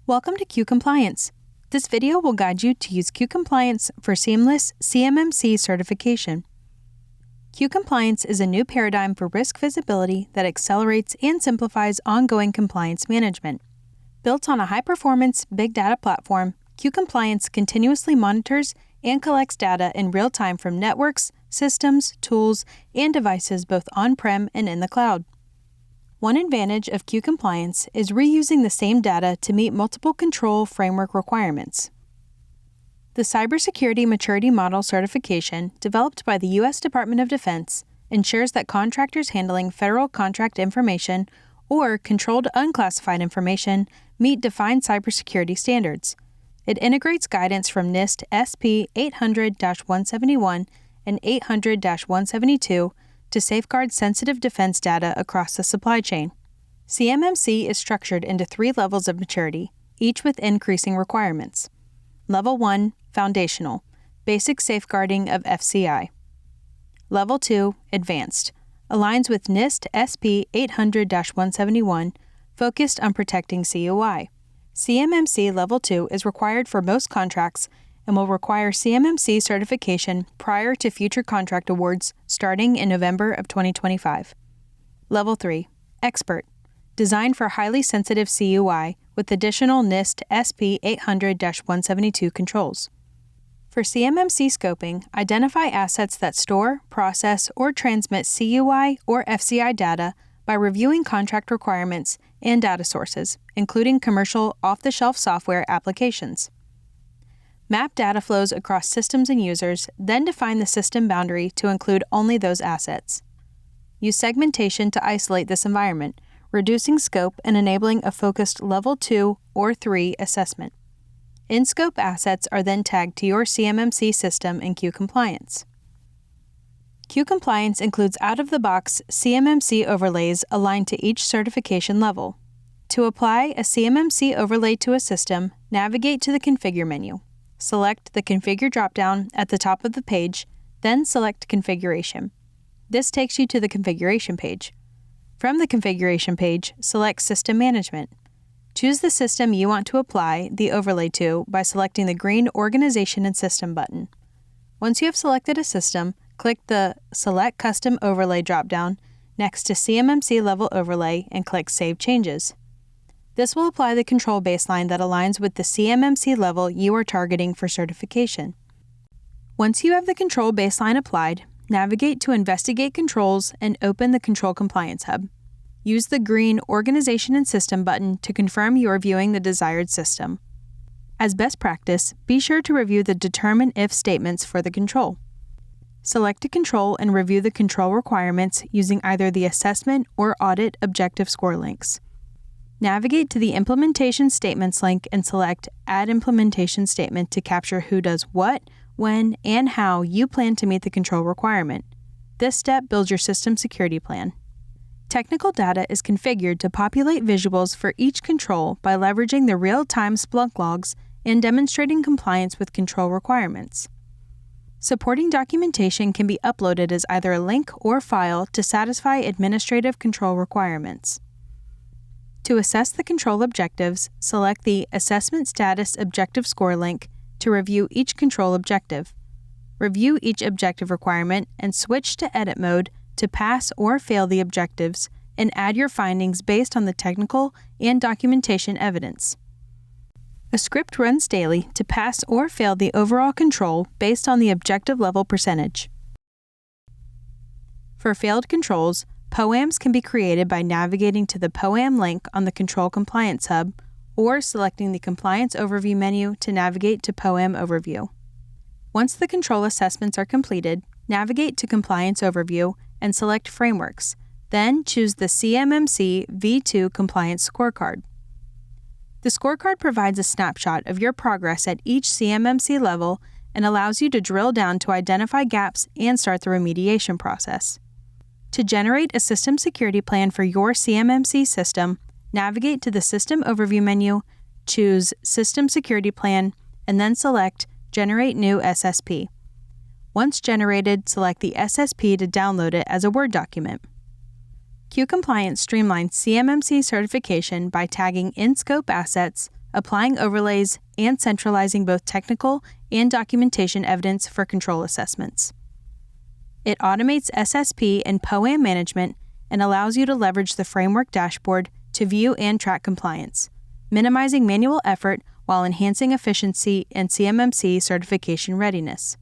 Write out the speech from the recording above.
Welcome to Q Compliance. This video will guide you to use Q Compliance for seamless CMMC certification. Q Compliance is a new paradigm for risk visibility that accelerates and simplifies ongoing compliance management. Built on a high-performance big data platform, Q Compliance continuously monitors and collects data in real time from networks, systems, tools, and devices both on-prem and in the cloud. One advantage of Q Compliance is reusing the same data to meet multiple control framework requirements. The Cybersecurity Maturity Model certification, developed by the U.S. Department of Defense, ensures that contractors handling federal contract information or controlled unclassified information meet defined cybersecurity standards. It integrates guidance from NIST SP 800-171 and 800-172 to safeguard sensitive defense data across the supply chain. CMMC is structured into 3 levels of maturity, each with increasing requirements. Level 1, Foundational, basic safeguarding of FCI. Level 2, Advanced, aligns with NIST SP 800-171, focused on protecting CUI. CMMC Level 2 is required for most contracts and will require CMMC certification prior to future contract awards starting in November of 2025. Level 3, Expert, designed for highly sensitive CUI with additional NIST SP 800-172 controls. For CMMC scoping, identify assets that store, process, or transmit CUI or FCI data by reviewing contract requirements and data sources, including commercial off-the-shelf software applications. Map data flows across systems and users, then define the system boundary to include only those assets. Use segmentation to isolate this environment, reducing scope and enabling a focused Level 2 or 3 assessment. In-scope assets are then tagged to your CMMC system in Q Compliance. Q Compliance includes out-of-the-box CMMC overlays aligned to each certification level. To apply a CMMC overlay to a system, navigate to the Configure menu. Select the Configure dropdown at the top of the page, then select Configuration. This takes you to the Configuration page. From the Configuration page, select System Management. Choose the system you want to apply the overlay to by selecting the green Organization and System button. Once you have selected a system, click the Select Custom Overlay dropdown next to CMMC Level Overlay and click Save Changes. This will apply the control baseline that aligns with the CMMC level you are targeting for certification. Once you have the control baseline applied, navigate to Investigate Controls and open the Control Compliance Hub. Use the green Organization and System button to confirm you are viewing the desired system. As best practice, be sure to review the Determine If statements for the control. Select a control and review the control requirements using either the Assessment or Audit Objective Score links. Navigate to the Implementation Statements link and select Add Implementation Statement to capture who does what, when, and how you plan to meet the control requirement. This step builds your system security plan. Technical data is configured to populate visuals for each control by leveraging the real-time Splunk logs and demonstrating compliance with control requirements. Supporting documentation can be uploaded as either a link or file to satisfy administrative control requirements. To assess the control objectives, select the Assessment Status Objective Score link to review each control objective. Review each objective requirement and switch to Edit mode to pass or fail the objectives and add your findings based on the technical and documentation evidence. A script runs daily to pass or fail the overall control based on the objective level percentage. For failed controls, POAMs can be created by navigating to the POAM link on the Control Compliance Hub or selecting the Compliance Overview menu to navigate to POAM Overview. Once the control assessments are completed, navigate to Compliance Overview and select Frameworks, then choose the CMMC V2 Compliance Scorecard. The scorecard provides a snapshot of your progress at each CMMC level and allows you to drill down to identify gaps and start the remediation process. To generate a system security plan for your CMMC system, navigate to the System Overview menu, choose System Security Plan, and then select Generate New SSP. Once generated, select the SSP to download it as a Word document. Q Compliance streamlines CMMC certification by tagging in-scope assets, applying overlays, and centralizing both technical and documentation evidence for control assessments. It automates SSP and POAM management and allows you to leverage the framework dashboard to view and track compliance, minimizing manual effort while enhancing efficiency and CMMC certification readiness.